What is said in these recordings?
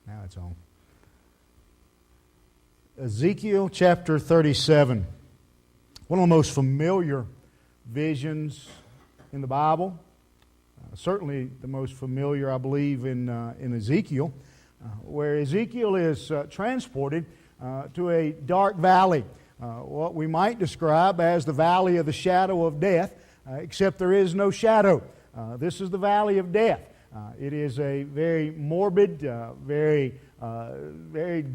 Now it's on. Ezekiel chapter 37. One of the most familiar visions in the Bible. Certainly the most familiar, I believe, in Ezekiel, where Ezekiel is transported to a dark valley, what we might describe as the valley of the shadow of death, except there is no shadow. This is the valley of death. It is a very morbid, very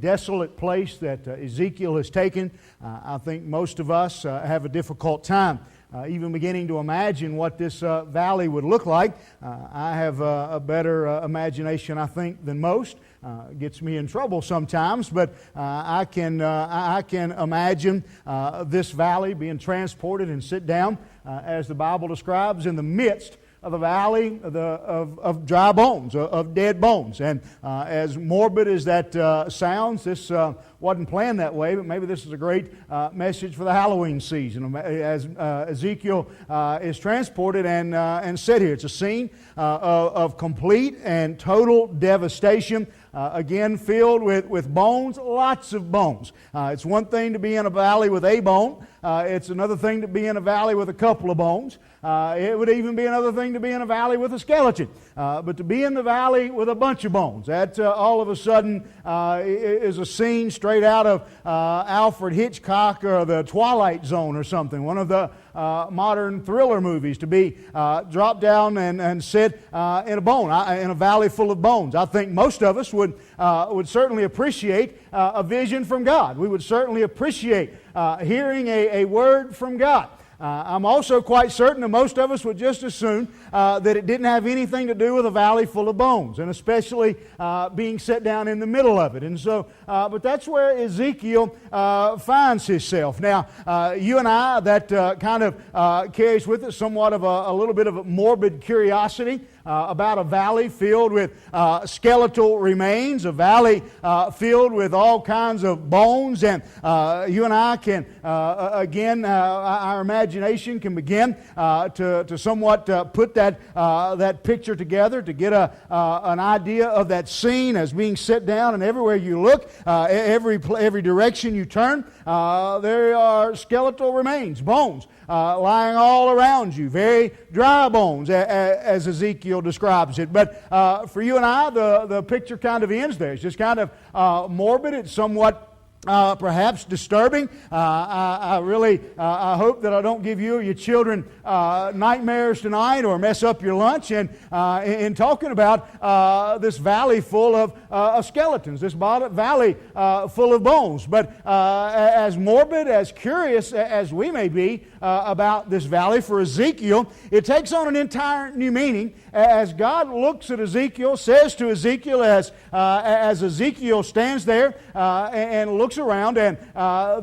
desolate place that Ezekiel has taken. I think most of us have a difficult time even beginning to imagine what this valley would look like. I have a better imagination, I think, than most. Gets me in trouble sometimes, but I can imagine this valley being transported and sit down, as the Bible describes, in the midst of the valley of dry bones, of dead bones. And as morbid as that sounds, this wasn't planned that way, but maybe this is a great message for the Halloween season. As Ezekiel is transported and set here, it's a scene of complete and total devastation. Again, filled with bones, lots of bones. It's one thing to be in a valley with a bone. It's another thing to be in a valley with a couple of bones. It would even be another thing to be in a valley with a skeleton. But to be in the valley with a bunch of bones, that all of a sudden is a scene straight out of Alfred Hitchcock or the Twilight Zone or something, one of the modern thriller movies, to be dropped down and sit in a valley full of bones. I think most of us would certainly appreciate a vision from God. We would certainly appreciate hearing a word from God. I'm also quite certain that most of us would just as soon that it didn't have anything to do with a valley full of bones, and especially being set down in the middle of it. And so, but that's where Ezekiel finds himself. Now, you and I, that kind of carries with it somewhat of a little bit of a morbid curiosity about a valley filled with skeletal remains, a valley filled with all kinds of bones, and you and I can, again, our imagination can begin to somewhat put that picture together, to get an idea of that scene as being set down, and everywhere you look, every direction you turn, there are skeletal remains, bones, lying all around you, very dry bones, as Ezekiel describes it. But for you and I, the picture kind of ends there. It's just kind of morbid. It's somewhat perhaps disturbing. I really hope that I don't give you or your children nightmares tonight or mess up your lunch. And in talking about this valley full of skeletons, this valley full of bones. But as morbid, as curious as we may be about this valley, for Ezekiel, it takes on an entire new meaning as God looks at Ezekiel, says to Ezekiel as Ezekiel stands there and looks around, and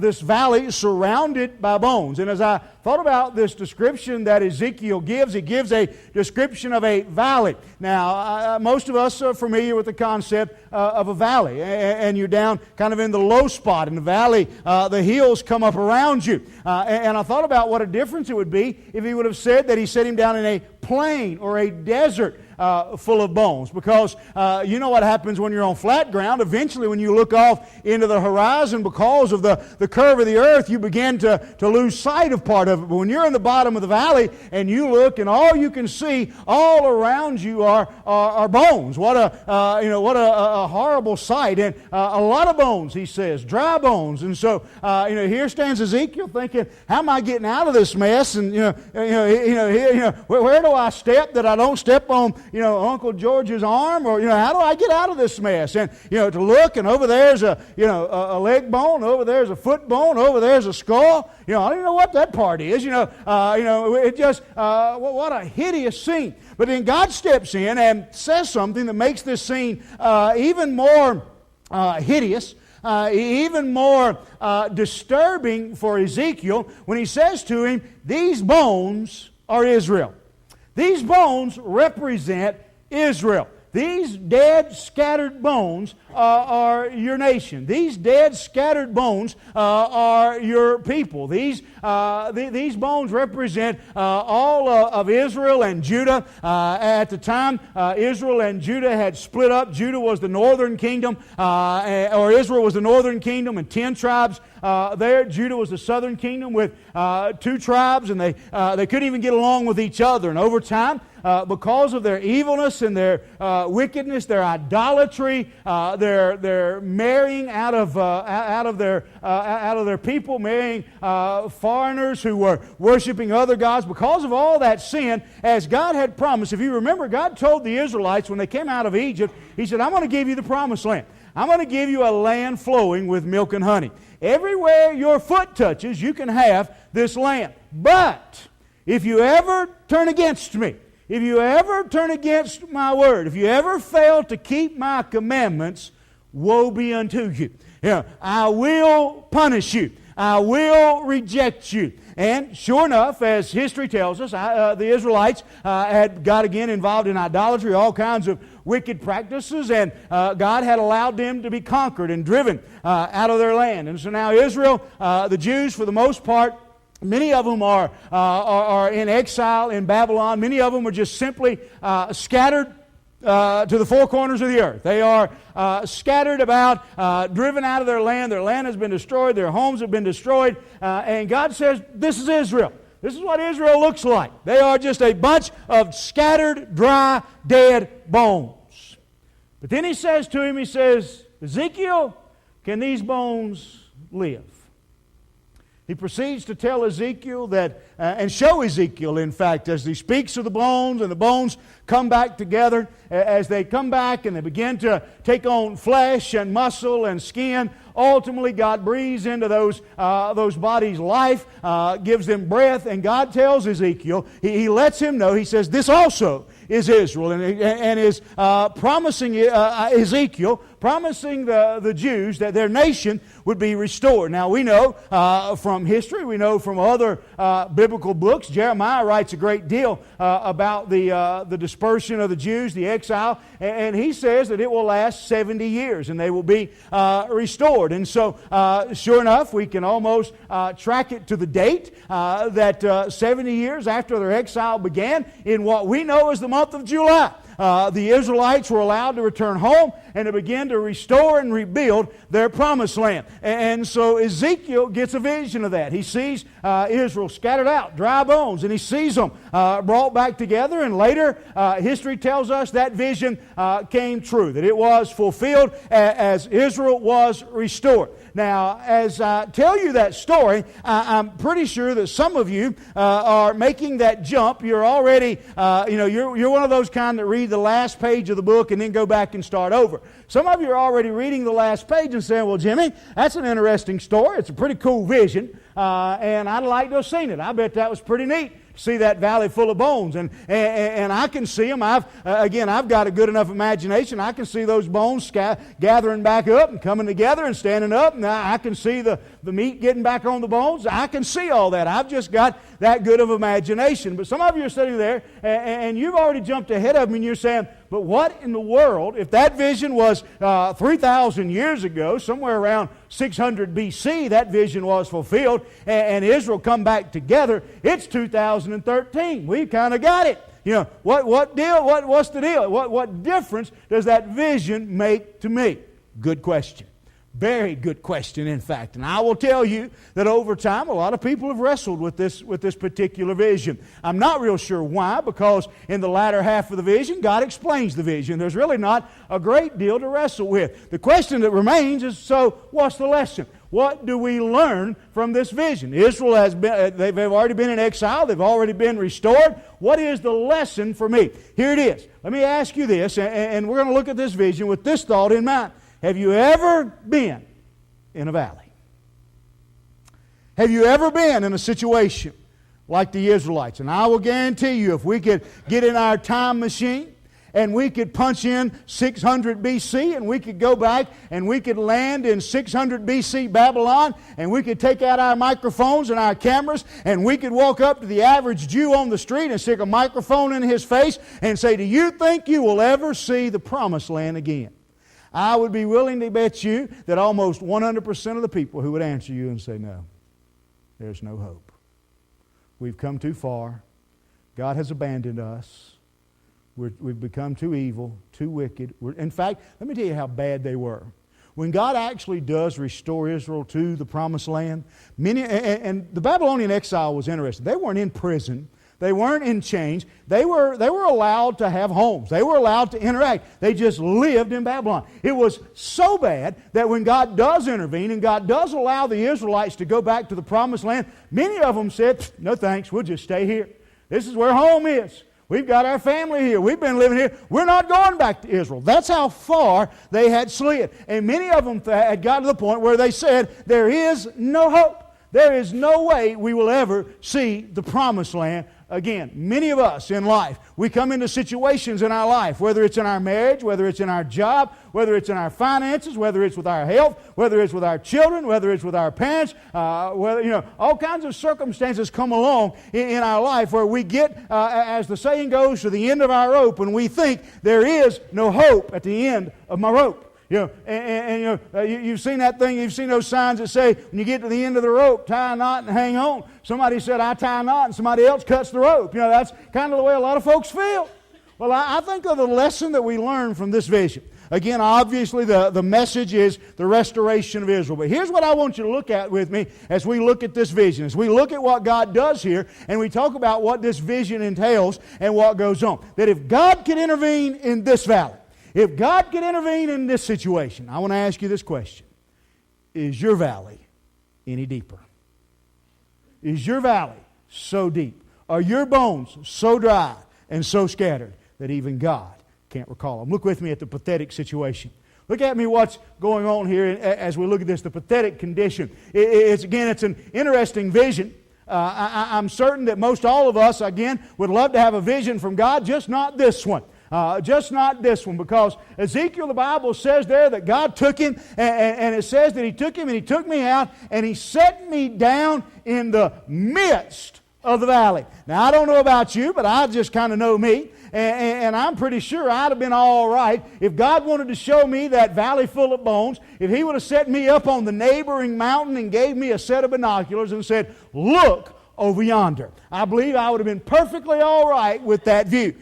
this valley surrounded by bones. And as I thought about this description that Ezekiel gives, he gives a description of a valley. Now, most of us are familiar with the concept of a valley, and you're down kind of in the low spot in the valley. The hills come up around you. And I thought about what a difference it would be if he would have said that he set him down in a plain or a desert full of bones, because you know what happens when you're on flat ground. Eventually, when you look off into the horizon, because of the curve of the earth, you begin to lose sight of part of it. But when you're in the bottom of the valley and you look, and all you can see all around you are bones. What a horrible sight, and a lot of bones, he says, dry bones. And so here stands Ezekiel thinking, how am I getting out of this mess? And where do I step that I don't step on Uncle George's arm? Or how do I get out of this mess? And to look, and over there's a leg bone, over there's a foot bone, over there's a skull. I don't even know what that part is. It just what a hideous scene. But then God steps in and says something that makes this scene even more hideous, even more disturbing for Ezekiel, when he says to him, "These bones are Israel." These bones represent Israel. These dead, scattered bones are your nation. These dead, scattered bones are your people. These bones represent all of Israel and Judah. At the time, Israel and Judah had split up. Judah was the northern kingdom, or Israel was the northern kingdom, and 10 tribes there. Judah was the southern kingdom with 2 tribes, and they couldn't even get along with each other. And over time, because of their evilness and their wickedness, their idolatry, their marrying out of their people, marrying foreigners who were worshiping other gods, because of all that sin, as God had promised. If you remember, God told the Israelites when they came out of Egypt, He said, "I'm going to give you the promised land. I'm going to give you a land flowing with milk and honey. Everywhere your foot touches, you can have this land. But if you ever turn against me, if you ever turn against my word, if you ever fail to keep my commandments, woe be unto you. I will punish you. I will reject you." And sure enough, as history tells us, the Israelites had got again involved in idolatry, all kinds of wicked practices, and God had allowed them to be conquered and driven out of their land. And so now Israel, the Jews for the most part, many of them are in exile in Babylon. Many of them are just simply scattered to the four corners of the earth. They are scattered about, driven out of their land. Their land has been destroyed. Their homes have been destroyed. And God says, this is Israel. This is what Israel looks like. They are just a bunch of scattered, dry, dead bones. But then He says to him, He says, "Ezekiel, can these bones live?" He proceeds to tell Ezekiel that, and show Ezekiel, in fact, as he speaks of the bones, and the bones come back together. As they come back and they begin to take on flesh and muscle and skin, ultimately God breathes into those bodies life, gives them breath, and God tells Ezekiel, He lets him know, He says, this also is Israel, and is promising Ezekiel, promising the Jews that their nation would be restored. Now we know from history, we know from other biblical books, Jeremiah writes a great deal about the dispersion of the Jews, the exile, and he says that it will last 70 years and they will be restored. And so sure enough, we can almost track it to the date that 70 years after their exile began in what we know as the month of July. The Israelites were allowed to return home and to begin to restore and rebuild their promised land. And so Ezekiel gets a vision of that. He sees Israel scattered out, dry bones, and he sees them brought back together. And later, history tells us that vision came true, that it was fulfilled as Israel was restored. Now, as I tell you that story, I'm pretty sure that some of you are making that jump. You're already, you're one of those kind that read the last page of the book and then go back and start over. Some of you are already reading the last page and saying, well, Jimmy, that's an interesting story. It's a pretty cool vision, and I'd like to have seen it. I bet that was pretty neat. See that valley full of bones, and I can see them. I've got a good enough imagination. I can see those bones gathering back up and coming together and standing up, and I can see the meat getting back on the bones. I can see all that. I've just got that good of imagination. But some of you are sitting there, and you've already jumped ahead of me, and you're saying, but what in the world, if that vision was 3,000 years ago, somewhere around 600 BC, that vision was fulfilled, and Israel come back together, it's 2013. We kind of got it. What deal? What's the deal? What difference does that vision make to me? Good question. Very good question, in fact. And I will tell you that over time, a lot of people have wrestled with this particular vision. I'm not real sure why, because in the latter half of the vision, God explains the vision. There's really not a great deal to wrestle with. The question that remains is, so what's the lesson? What do we learn from this vision? Israel has been, they've already been in exile. They've already been restored. What is the lesson for me? Here it is. Let me ask you this, and we're going to look at this vision with this thought in mind. Have you ever been in a valley? Have you ever been in a situation like the Israelites? And I will guarantee you, if we could get in our time machine and we could punch in 600 BC, and we could go back and we could land in 600 BC Babylon, and we could take out our microphones and our cameras, and we could walk up to the average Jew on the street and stick a microphone in his face and say, do you think you will ever see the Promised Land again? I would be willing to bet you that almost 100% of the people who would answer you and say, no, there's no hope. We've come too far. God has abandoned us. We've become too evil, too wicked. In fact, let me tell you how bad they were. When God actually does restore Israel to the Promised Land, and the Babylonian exile was interesting. They weren't in prison. They weren't in chains. They were allowed to have homes. They were allowed to interact. They just lived in Babylon. It was so bad that when God does intervene and God does allow the Israelites to go back to the Promised Land, many of them said, no thanks, we'll just stay here. This is where home is. We've got our family here. We've been living here. We're not going back to Israel. That's how far they had slid. And many of them had got to the point where they said, there is no hope. There is no way we will ever see the Promised Land again. Many of us in life, we come into situations in our life, whether it's in our marriage, whether it's in our job, whether it's in our finances, whether it's with our health, whether it's with our children, whether it's with our parents, all kinds of circumstances come along in our life where we get, as the saying goes, to the end of our rope, and we think there is no hope at the end of my rope. You've seen that thing, you've seen those signs that say, when you get to the end of the rope, tie a knot and hang on. Somebody said, I tie a knot, and somebody else cuts the rope. That's kind of the way a lot of folks feel. Well, I think of the lesson that we learn from this vision. Again, obviously, the message is the restoration of Israel. But here's what I want you to look at with me as we look at this vision. As we look at what God does here, and we talk about what this vision entails and what goes on. That if God can intervene in this valley, if God could intervene in this situation, I want to ask you this question. Is your valley any deeper? Is your valley so deep? Are your bones so dry and so scattered that even God can't recall them? Look with me at the pathetic situation. Look at me what's going on here as we look at this, the pathetic condition. It's an interesting vision. I'm certain that most all of us, again, would love to have a vision from God, just not this one. Just not this one, because Ezekiel, the Bible says there that God took him, and it says that He took him and He took me out, and He set me down in the midst of the valley. Now, I don't know about you, but I just kind of know me, and I'm pretty sure I'd have been all right if God wanted to show me that valley full of bones, if He would have set me up on the neighboring mountain and gave me a set of binoculars and said, look over yonder. I believe I would have been perfectly all right with that view.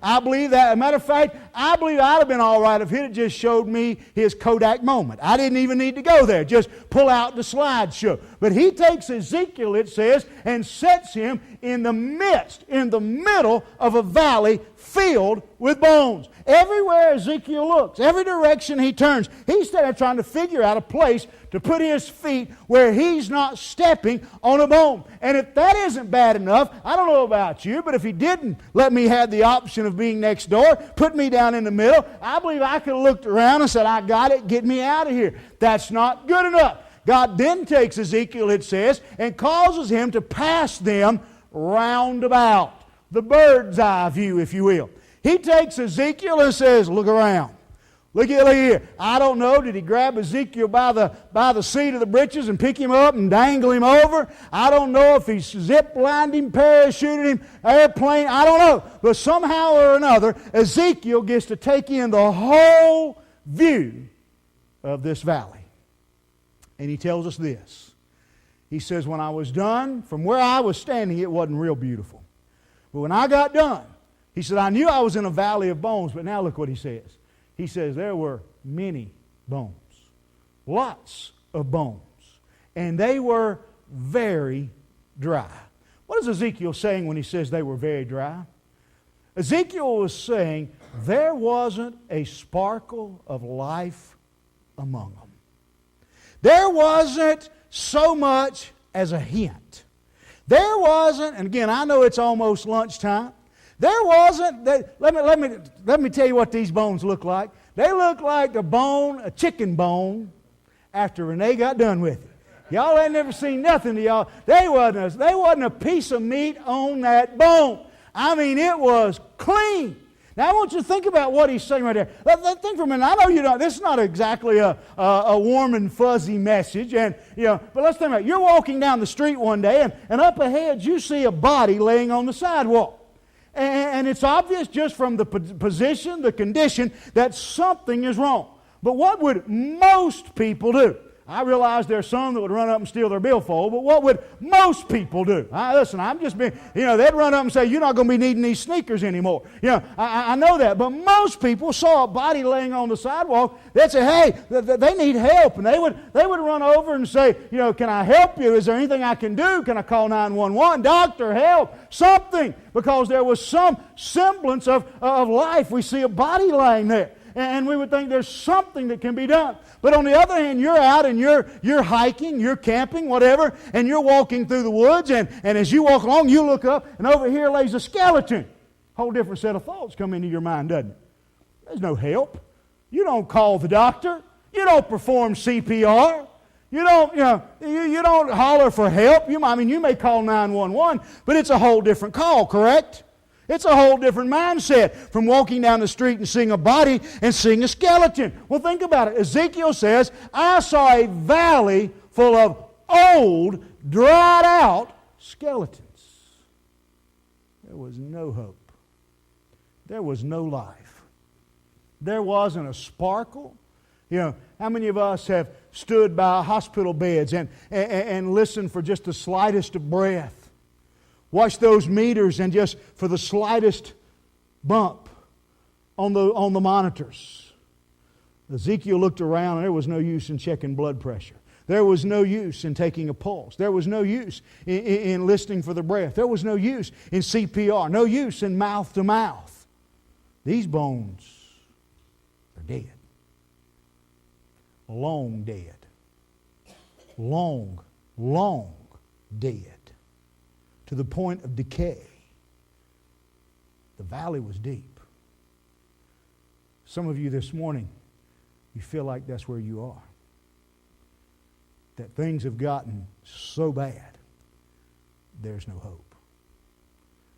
I believe that. As a matter of fact, I believe I'd have been all right if He'd have just showed me His Kodak moment. I didn't even need to go there. Just pull out the slideshow. But He takes Ezekiel, it says, and sets him in the midst, in the middle of a valley filled with bones. Everywhere Ezekiel looks, every direction he turns, he's there trying to figure out a place to put his feet where he's not stepping on a bone. And if that isn't bad enough, I don't know about you, but if He didn't let me have the option of being next door, put me down in the middle, I believe I could have looked around and said, I got it, get me out of here. That's not good enough. God then takes Ezekiel, it says, and causes him to pass them round about. The bird's eye view, if you will. He takes Ezekiel and says, look around. Look here. I don't know, did He grab Ezekiel by the seat of the breeches and pick him up and dangle him over? I don't know if He zip-lined him, parachuted him, airplane, I don't know. But somehow or another, Ezekiel gets to take in the whole view of this valley. And he tells us this. He says, when I was done, from where I was standing, it wasn't real beautiful. But when I got done, he said, I knew I was in a valley of bones, but now look what he says. He says, there were many bones, lots of bones, and they were very dry. What is Ezekiel saying when he says they were very dry? Ezekiel was saying there wasn't a sparkle of life among them. There wasn't so much as a hint. There wasn't, and again, I know it's almost lunchtime. There wasn't, let me tell you what these bones look like. They look like a chicken bone, after Renee got done with it. Y'all ain't never seen nothing to y'all. There wasn't a piece of meat on that bone. I mean, it was clean. Now, I want you to think about what he's saying right there. Think for a minute. I know you don't. This is not exactly a warm and fuzzy message, but let's think about it. You're walking down the street one day, and up ahead you see a body laying on the sidewalk. And it's obvious just from the position, the condition, that something is wrong. But what would most people do? I realize there's some that would run up and steal their billfold, but what would most people do? Listen, I'm just being, they'd run up and say, you're not going to be needing these sneakers anymore. I know that, but most people saw a body laying on the sidewalk. They'd say, hey, they need help. And they would run over and say, can I help you? Is there anything I can do? Can I call 911? Doctor, help, something. Because there was some semblance of life. We see a body laying there. And we would think there's something that can be done. But on the other hand, you're out and you're hiking, you're camping, whatever, and you're walking through the woods, and as you walk along, you look up, and over here lays a skeleton. Whole different set of thoughts come into your mind, doesn't it? There's no help. You don't call the doctor. You don't perform CPR. You don't holler for help. You may call 911, but it's a whole different call, correct? It's a whole different mindset from walking down the street and seeing a body and seeing a skeleton. Well, think about it. Ezekiel says, I saw a valley full of old, dried out skeletons. There was no hope. There was no life. There wasn't a sparkle. How many of us have stood by hospital beds and listened for just the slightest of breath? Watch those meters and just for the slightest bump on the monitors. Ezekiel looked around and there was no use in checking blood pressure. There was no use in taking a pulse. There was no use in listening for the breath. There was no use in CPR. No use in mouth to mouth. These bones are dead. Long dead. Long dead. To the point of decay. The valley was deep. Some of you this morning, you feel like that's where you are. That things have gotten so bad, there's no hope.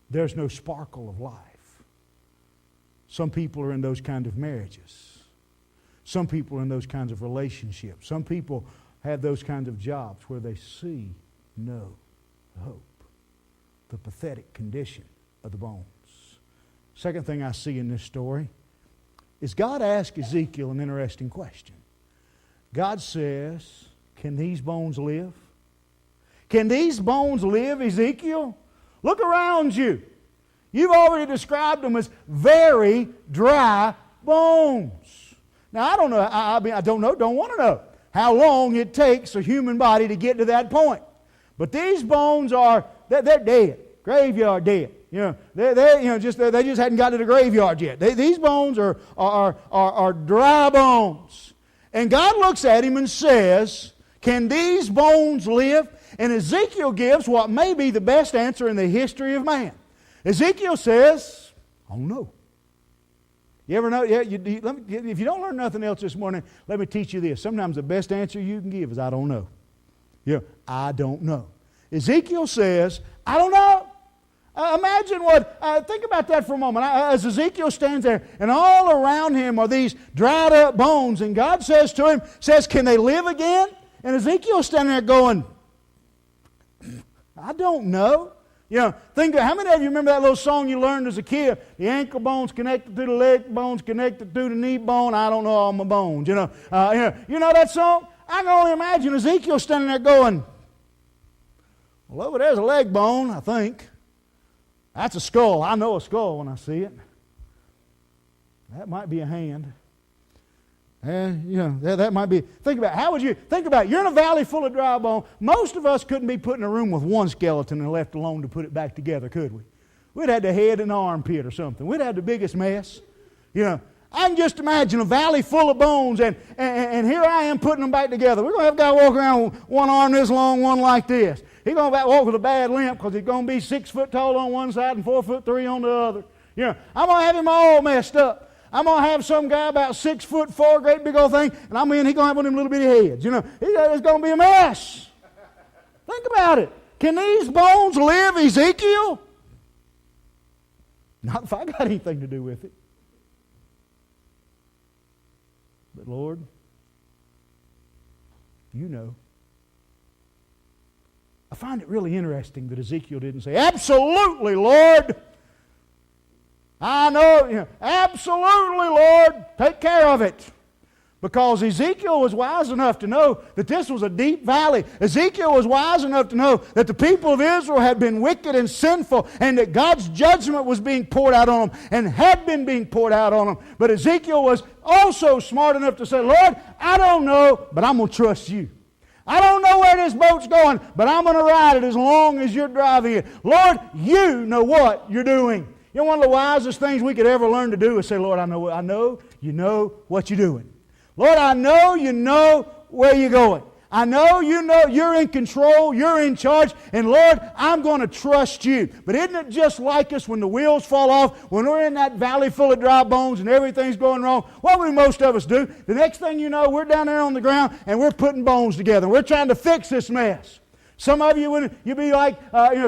There's no sparkle of life. Some people are in those kind of marriages. Some people are in those kinds of relationships. Some people have those kinds of jobs where they see no hope. The pathetic condition of the bones. Second thing I see in this story is God asked Ezekiel an interesting question. God says, can these bones live? Can these bones live, Ezekiel? Look around you. You've already described them as very dry bones. Now, I don't know, don't want to know how long it takes a human body to get to that point. But these bones they're dead, graveyard dead. They just hadn't got to the graveyard yet. These bones are dry bones. And God looks at him and says, can these bones live? And Ezekiel gives what may be the best answer in the history of man. Ezekiel says, I don't know. You ever know? If you don't learn nothing else this morning, let me teach you this. Sometimes the best answer you can give is, I don't know. I don't know. Ezekiel says, I don't know. Think about that for a moment. As Ezekiel stands there, and all around him are these dried up bones, and God says to him, can they live again? And Ezekiel's standing there going, I don't know. Think how many of you remember that little song you learned as a kid? The ankle bone's connected to the leg bone's connected to the knee bone. I don't know all my bones. You know that song? I can only imagine Ezekiel standing there going, well, over there's a leg bone, I think. That's a skull. I know a skull when I see it. That might be a hand. That might be. Think about you're in a valley full of dry bone. Most of us couldn't be put in a room with one skeleton and left alone to put it back together, could we? We'd had the head and armpit or something. We'd had the biggest mess. I can just imagine a valley full of bones, and here I am putting them back together. We're going to have a guy walk around with one arm this long, one like this. He's going to walk with a bad limp because he's going to be 6 foot tall on one side and 4'3" on the other. I'm going to have him all messed up. I'm going to have some guy about 6'4", great big old thing, and he's going to have one of them little bitty heads. It's going to be a mess. Think about it. Can these bones live, Ezekiel? Not if I got anything to do with it. But Lord, you know. I find it really interesting that Ezekiel didn't say, absolutely, Lord. I know, absolutely, Lord. Take care of it. Because Ezekiel was wise enough to know that this was a deep valley. Ezekiel was wise enough to know that the people of Israel had been wicked and sinful and that God's judgment was being poured out on them and had been being poured out on them. But Ezekiel was also smart enough to say, Lord, I don't know, but I'm going to trust you. I don't know where this boat's going, but I'm going to ride it as long as you're driving it. Lord, you know what you're doing. You know, one of the wisest things we could ever learn to do is say, Lord, I know you know what you're doing. Lord, I know you know where you're going. I know you know you're in control, you're in charge, and Lord, I'm going to trust you. But isn't it just like us when the wheels fall off, when we're in that valley full of dry bones and everything's going wrong? What do most of us do? The next thing you know, we're down there on the ground and we're putting bones together. We're trying to fix this mess. Some of you would be like,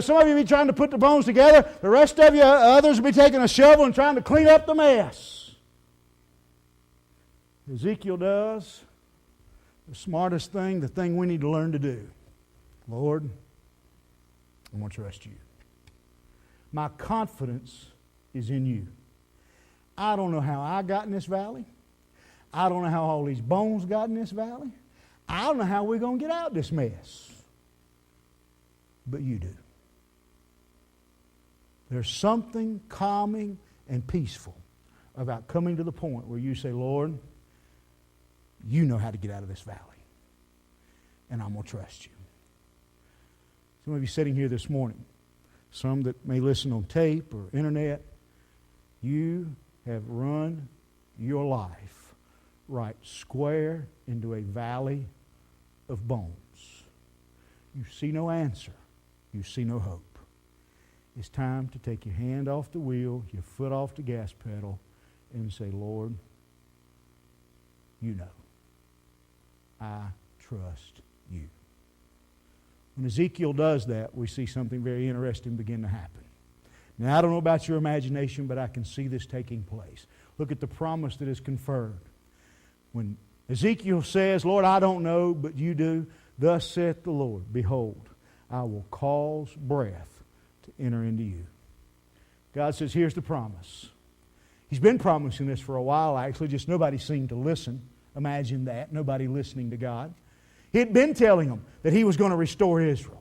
some of you be trying to put the bones together. The rest of you, others will be taking a shovel and trying to clean up the mess. Ezekiel does the smartest thing, the thing we need to learn to do. Lord, I'm going to trust you. My confidence is in you. I don't know how I got in this valley. I don't know how all these bones got in this valley. I don't know how we're going to get out of this mess. But you do. There's something calming and peaceful about coming to the point where you say, Lord, you know how to get out of this valley. And I'm going to trust you. Some of you sitting here this morning, some that may listen on tape or internet, you have run your life right square into a valley of bones. You see no answer. You see no hope. It's time to take your hand off the wheel, your foot off the gas pedal, and say, Lord, you know. I trust you. When Ezekiel does that, we see something very interesting begin to happen. Now, I don't know about your imagination, but I can see this taking place. Look at the promise that is conferred. When Ezekiel says, Lord, I don't know, but you do, thus saith the Lord, behold, I will cause breath to enter into you. God says, here's the promise. He's been promising this for a while, actually, just nobody seemed to listen. Imagine that, nobody listening to God. He'd been telling them that He was going to restore Israel.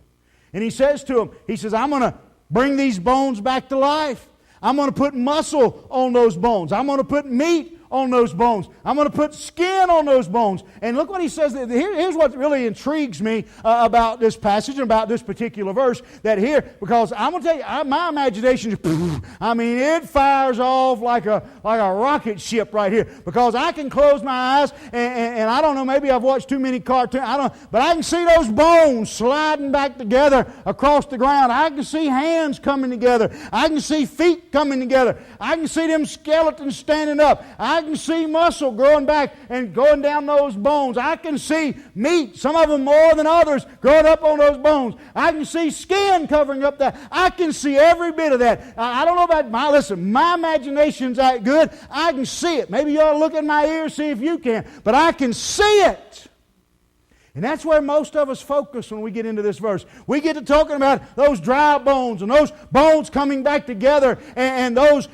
And He says to them, He says, I'm going to bring these bones back to life. I'm going to put muscle on those bones. I'm going to put meat on those bones. I'm going to put skin on those bones. And look what He says. Here's what really intrigues me about this passage and about this particular verse. That here, because I'm going to tell you, my imagination is, it fires off like a rocket ship right here. Because I can close my eyes and I don't know, maybe I've watched too many cartoons. But I can see those bones sliding back together across the ground. I can see hands coming together. I can see feet coming together. I can see them skeletons standing up. I can see muscle growing back and going down those bones. I can see meat, some of them more than others, growing up on those bones. I can see skin covering up that. I can see every bit of that. I don't know about my imagination's that good. I can see it. Maybe you ought to look at my ears, see if you can. But I can see it. And that's where most of us focus when we get into this verse. We get to talking about those dry bones and those bones coming back together and those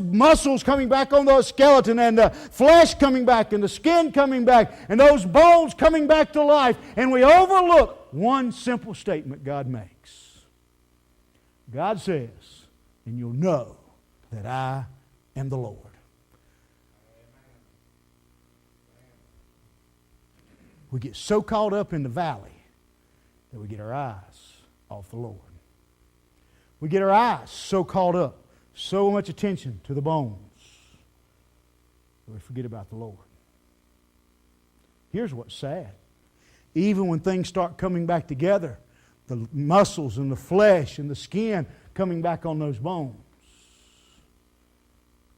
muscles coming back on those skeleton and the flesh coming back and the skin coming back and those bones coming back to life. And we overlook one simple statement God makes. God says, and you'll know that I am the Lord. We get so caught up in the valley that we get our eyes off the Lord. We get our eyes so caught up, so much attention to the bones, that we forget about the Lord. Here's what's sad. Even when things start coming back together, the muscles and the flesh and the skin coming back on those bones,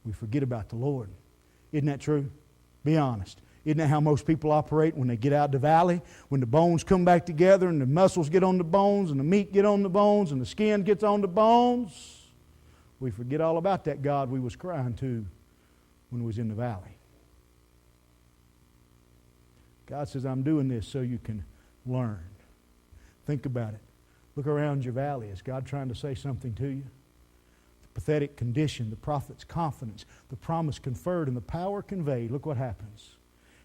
we forget about the Lord. Isn't that true? Be honest. Isn't that how most people operate when they get out of the valley? When the bones come back together and the muscles get on the bones and the meat get on the bones and the skin gets on the bones, we forget all about that God we was crying to when we was in the valley. God says, I'm doing this so you can learn. Think about it. Look around your valley. Is God trying to say something to you? The pathetic condition, the prophet's confidence, the promise conferred, and the power conveyed. Look what happens.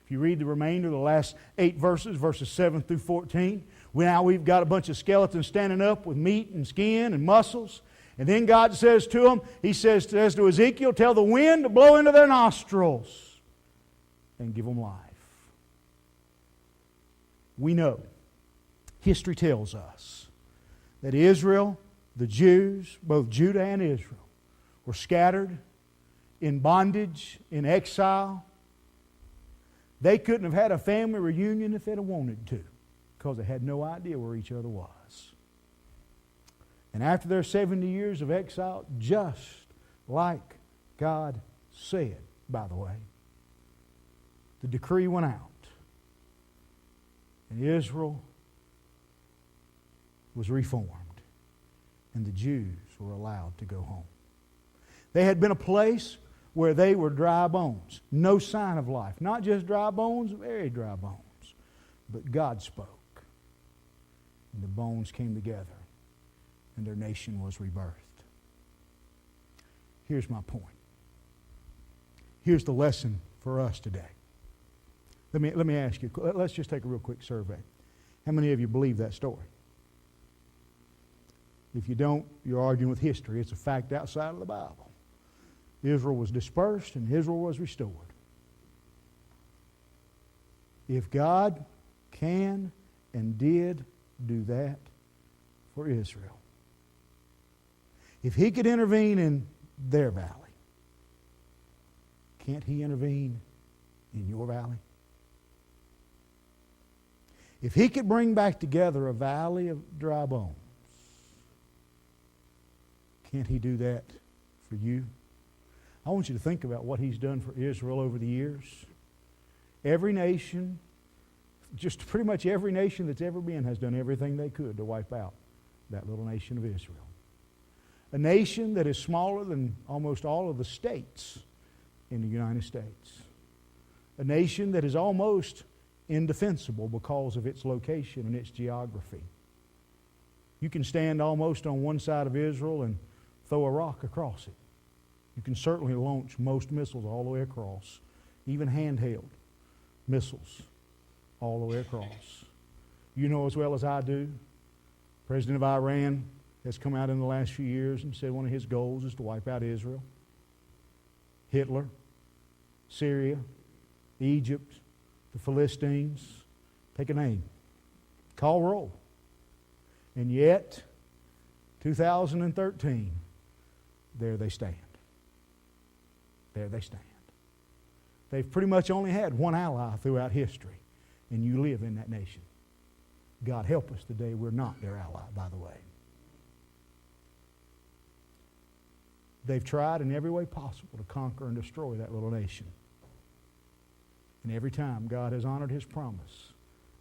If you read the remainder of the last 8 verses, verses 7 through 14, we've got a bunch of skeletons standing up with meat and skin and muscles. And then God says to them, He says to Ezekiel, tell the wind to blow into their nostrils and give them life. We know, history tells us, that Israel, the Jews, both Judah and Israel, were scattered in bondage, in exile. They couldn't have had a family reunion if they'd have wanted to, because they had no idea where each other was. And after their 70 years of exile, just like God said, by the way, the decree went out. And Israel was reformed. And the Jews were allowed to go home. They had been a place where they were dry bones. No sign of life. Not just dry bones, very dry bones. But God spoke. And the bones came together. And their nation was rebirthed. Here's my point. Here's the lesson for us today. Let me ask you, let's just take a real quick survey. How many of you believe that story? If you don't, you're arguing with history. It's a fact outside of the Bible. Israel was dispersed and Israel was restored. If God can and did do that for Israel, if He could intervene in their valley, can't He intervene in your valley? If He could bring back together a valley of dry bones, can't He do that for you? I want you to think about what He's done for Israel over the years. Every nation, just pretty much every nation that's ever been, has done everything they could to wipe out that little nation of Israel. A nation that is smaller than almost all of the states in the United States. A nation that is almost indefensible because of its location and its geography. You can stand almost on one side of Israel and throw a rock across it. You can certainly launch most missiles all the way across, even handheld missiles all the way across. You know as well as I do, President of Iran has come out in the last few years and said one of his goals is to wipe out Israel. Hitler, Syria, Egypt, the Philistines, take a name, call roll. And yet, 2013, there they stand. There they stand. They've pretty much only had one ally throughout history, and you live in that nation. God help us today, we're not their ally, by the way. They've tried in every way possible to conquer and destroy that little nation. And every time God has honored His promise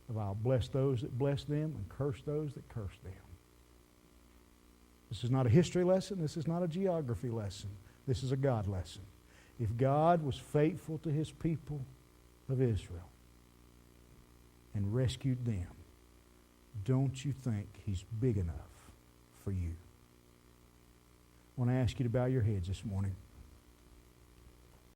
of I'll bless those that bless them and curse those that curse them. This is not a history lesson. This is not a geography lesson. This is a God lesson. If God was faithful to His people of Israel and rescued them, don't you think He's big enough for you? I want to ask you to bow your heads this morning.